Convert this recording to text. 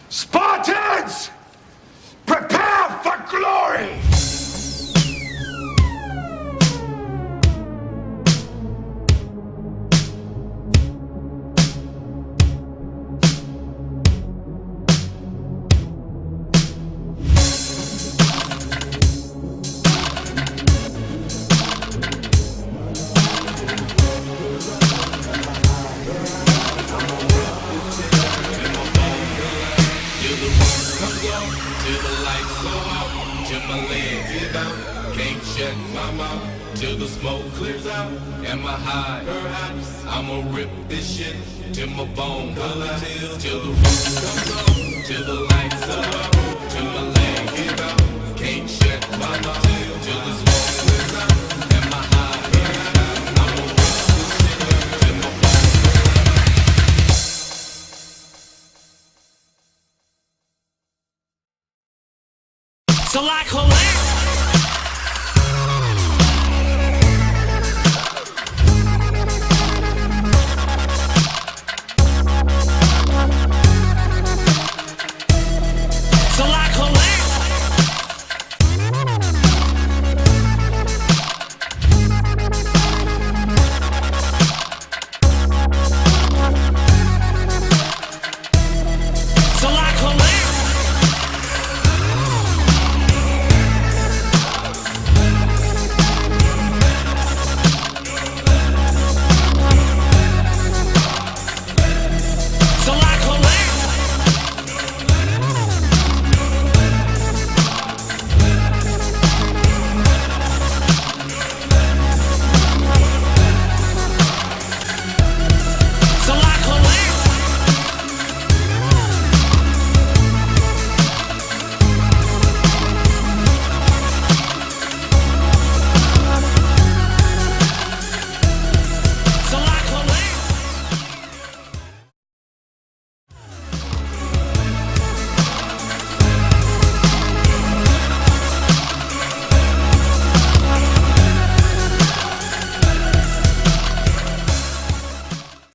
Spartans! Prepare for glory! Till the smoke clears out, am I high? Perhaps I'ma rip this shit till my bone collapse. Till the roof comes on, till the lights go out, till my legs give out. Can't shut my mouth till the smoke clears out, am I high? Perhaps I'ma rip this shit till my bone collapse. So like collapse.